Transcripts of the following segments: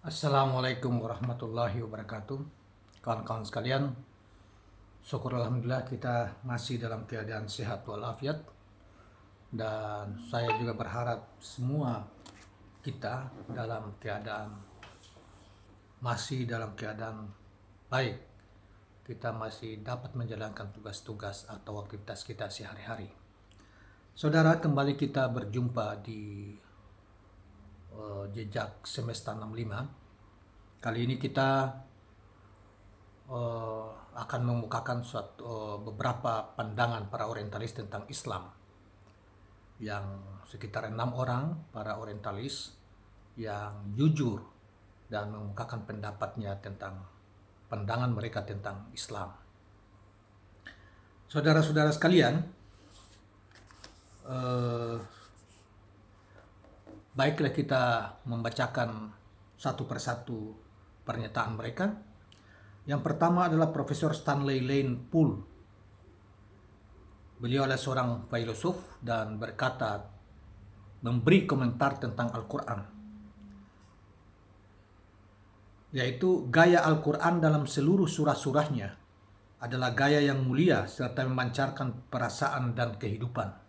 Assalamualaikum warahmatullahi wabarakatuh. Kawan-kawan sekalian, syukur alhamdulillah kita masih dalam keadaan sehat walafiat, dan saya juga berharap semua kita masih dalam keadaan baik. Kita masih dapat menjalankan tugas-tugas atau aktivitas kita sehari-hari. Saudara, kembali kita berjumpa di jejak semesta 65. Kali ini kita akan memukakan beberapa pandangan para orientalis tentang Islam, yang sekitar 6 orang para orientalis yang jujur dan memukakan pendapatnya tentang pandangan mereka tentang Islam. Saudara-saudara sekalian, baiklah kita membacakan satu persatu pernyataan mereka. Yang pertama adalah Profesor Stanley Lane Poole. Beliau adalah seorang filosof dan berkata, memberi komentar tentang Al-Quran, yaitu gaya Al-Quran dalam seluruh surah-surahnya adalah gaya yang mulia serta memancarkan perasaan dan kehidupan.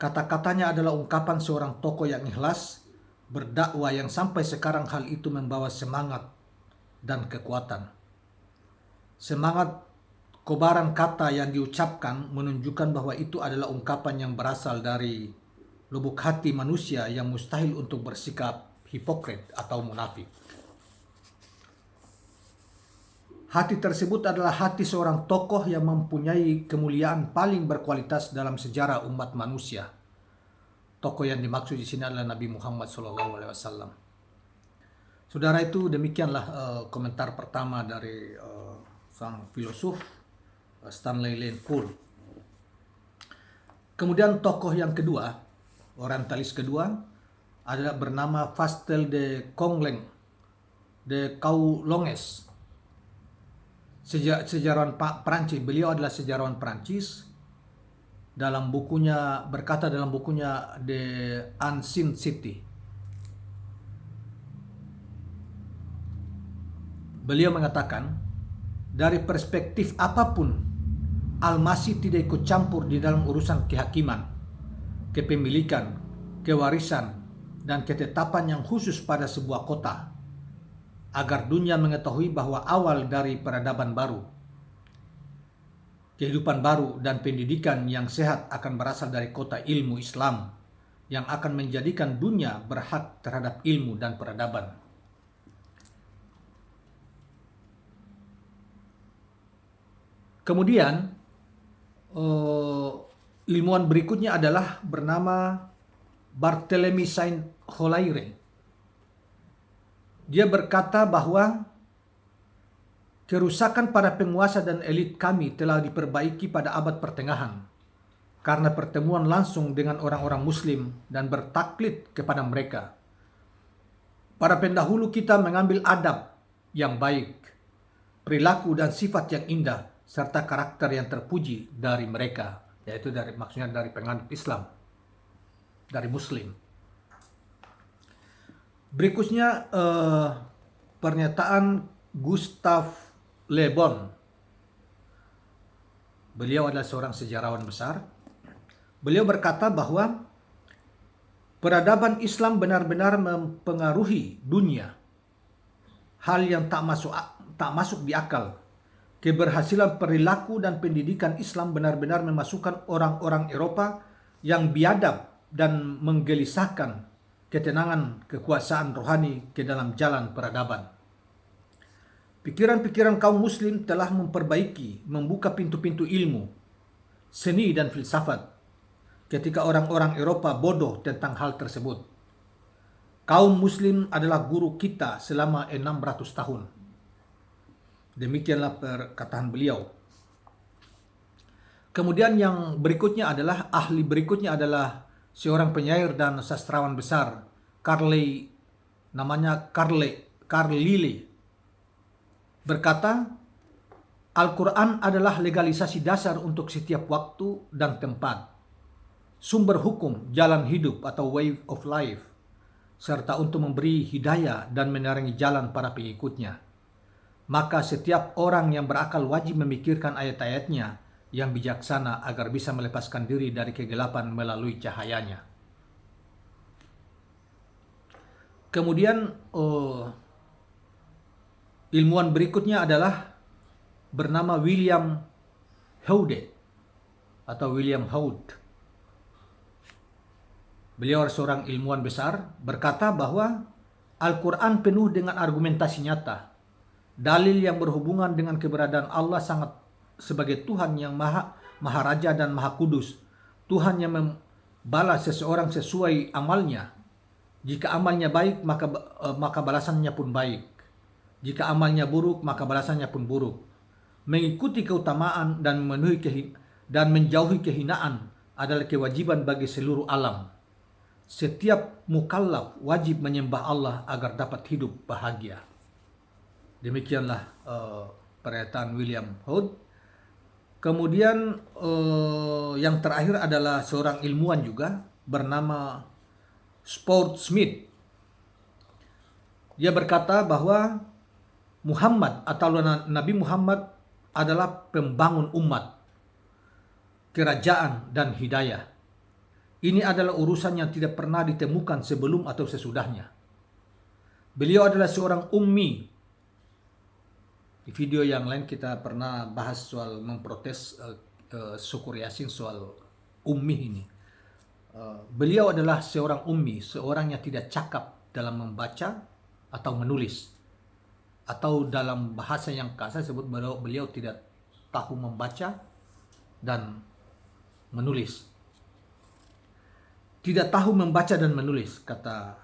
Kata-katanya adalah ungkapan seorang tokoh yang ikhlas berdakwah, yang sampai sekarang hal itu membawa semangat dan kekuatan. Semangat kobaran kata yang diucapkan menunjukkan bahwa itu adalah ungkapan yang berasal dari lubuk hati manusia yang mustahil untuk bersikap hipokrit atau munafik. Hati tersebut adalah hati seorang tokoh yang mempunyai kemuliaan paling berkualitas dalam sejarah umat manusia. Tokoh yang dimaksud di sini adalah Nabi Muhammad SAW. Saudara, itu demikianlah komentar pertama dari sang filosof Stanley Lane Poole. Kemudian tokoh yang kedua, orientalis kedua, adalah bernama Fastel de Courleng de Coulonges, sejarawan Prancis. Beliau adalah sejarawan Prancis. Berkata dalam bukunya The Ancient City, beliau mengatakan, dari perspektif apapun, Al-Masih tidak ikut campur di dalam urusan kehakiman, kepemilikan, kewarisan, dan ketetapan yang khusus pada sebuah kota, agar dunia mengetahui bahwa awal dari peradaban baru, kehidupan baru, dan pendidikan yang sehat akan berasal dari kota ilmu Islam yang akan menjadikan dunia berhak terhadap ilmu dan peradaban. Kemudian ilmuwan berikutnya adalah bernama Barthélemy Saint-Hilaire. Dia berkata bahwa kerusakan pada penguasa dan elit kami telah diperbaiki pada abad pertengahan karena pertemuan langsung dengan orang-orang Muslim dan bertaklid kepada mereka. Para pendahulu kita mengambil adab yang baik, perilaku dan sifat yang indah, serta karakter yang terpuji dari mereka, yaitu maksudnya dari penganut Islam, dari Muslim. Berikutnya pernyataan Gustave Le Bon. Beliau adalah seorang sejarawan besar. Beliau berkata bahwa peradaban Islam benar-benar mempengaruhi dunia, hal yang tak masuk di akal. Keberhasilan perilaku dan pendidikan Islam benar-benar memasukkan orang-orang Eropa yang biadab dan menggelisahkan ketenangan kekuasaan rohani ke dalam jalan peradaban. Pikiran-pikiran kaum muslim telah membuka pintu-pintu ilmu, seni dan filsafat ketika orang-orang Eropa bodoh tentang hal tersebut. Kaum muslim adalah guru kita selama 600 tahun. Demikianlah perkataan beliau. Kemudian ahli berikutnya adalah seorang penyair dan sastrawan besar, Carl Lille. Berkata, Al-Quran adalah legalisasi dasar untuk setiap waktu dan tempat, sumber hukum, jalan hidup atau way of life, serta untuk memberi hidayah dan menerangi jalan para pengikutnya. Maka setiap orang yang berakal wajib memikirkan ayat-ayatnya yang bijaksana agar bisa melepaskan diri dari kegelapan melalui cahayanya. Kemudian ilmuwan berikutnya adalah bernama William Haude atau William Haude. Beliau seorang ilmuwan besar, berkata bahwa Al-Quran penuh dengan argumentasi nyata. Dalil yang berhubungan dengan keberadaan Allah sangat sebagai Tuhan yang maha raja dan maha kudus. Tuhan yang membalas seseorang sesuai amalnya. Jika amalnya baik, maka balasannya pun baik. Jika amalnya buruk, maka balasannya pun buruk. Mengikuti keutamaan dan menjauhi kehinaan adalah kewajiban bagi seluruh alam. Setiap mukallaf wajib menyembah Allah agar dapat hidup bahagia. Demikianlah pernyataan William Haude. Kemudian yang terakhir adalah seorang ilmuwan juga bernama Sport Smith. Dia berkata bahwa Muhammad atau Nabi Muhammad adalah pembangun umat, kerajaan dan hidayah. Ini adalah urusan yang tidak pernah ditemukan sebelum atau sesudahnya. Beliau adalah seorang ummi. Di video yang lain kita pernah bahas soal memprotes Syukur Yasin soal ummi ini. Beliau adalah seorang ummi, seorang yang tidak cakap dalam membaca atau menulis. Atau dalam bahasa yang kasar sebut beliau tidak tahu membaca dan menulis. Tidak tahu membaca dan menulis, kata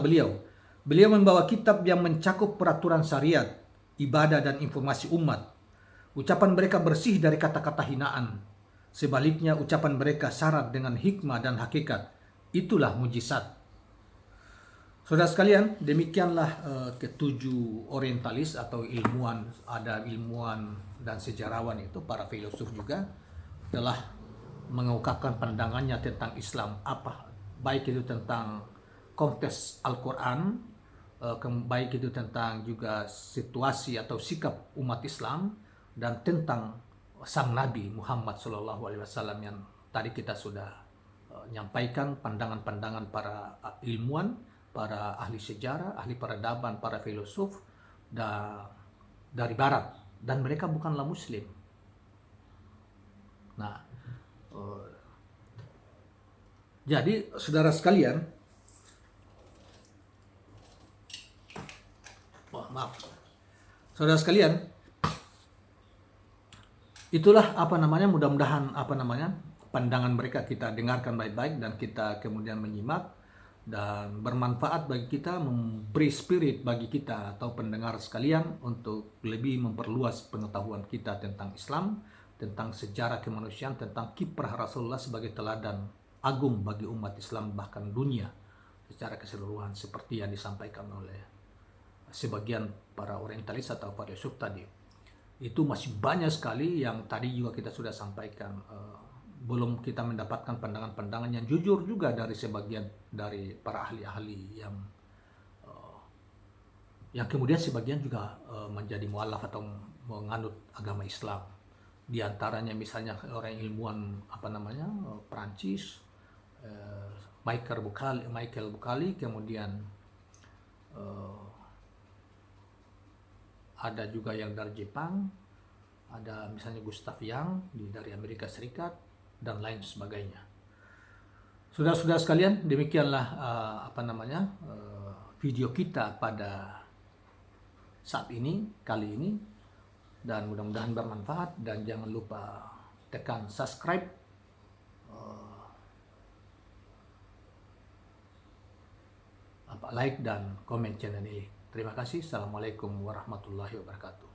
beliau. Beliau membawa kitab yang mencakup peraturan syariat, ibadah dan informasi umat. Ucapan mereka bersih dari kata-kata hinaan. Sebaliknya ucapan mereka syarat dengan hikmah dan hakikat. Itulah mujizat. Saudara sekalian, demikianlah ketujuh orientalis atau ilmuwan. Ada ilmuwan dan sejarawan itu, para filosof juga telah mengungkapkan pandangannya tentang Islam, baik itu tentang konteks Al-Quran, baik itu tentang juga situasi atau sikap umat Islam, dan tentang sang Nabi Muhammad SAW yang tadi kita sudah nyampaikan pandangan-pandangan para ilmuwan, para ahli sejarah, ahli peradaban, para filosof dari Barat, dan mereka bukanlah Muslim. Nah, jadi saudara sekalian, saudara sekalian, itulah mudah-mudahan pandangan mereka kita dengarkan baik-baik dan kita kemudian menyimak dan bermanfaat bagi kita, memberi spirit bagi kita atau pendengar sekalian untuk lebih memperluas pengetahuan kita tentang Islam, tentang sejarah kemanusiaan, tentang kiprah Rasulullah sebagai teladan agung bagi umat Islam bahkan dunia secara keseluruhan, seperti yang disampaikan oleh sebagian para orientalis atau filosof tadi. Itu masih banyak sekali yang tadi juga kita sudah sampaikan. Belum kita mendapatkan pandangan-pandangan yang jujur juga dari sebagian dari para ahli-ahli yang kemudian sebagian juga menjadi mualaf atau menganut agama Islam. Di antaranya misalnya orang ilmuwan Prancis, Michael Buchalli, kemudian ada juga yang dari Jepang, ada misalnya Gustav Young dari Amerika Serikat, dan lain sebagainya. Saudara-saudara sekalian, demikianlah video kita pada saat ini, kali ini, dan mudah-mudahan bermanfaat. Dan jangan lupa tekan subscribe, like dan komen channel ini. Terima kasih. Assalamualaikum warahmatullahi wabarakatuh.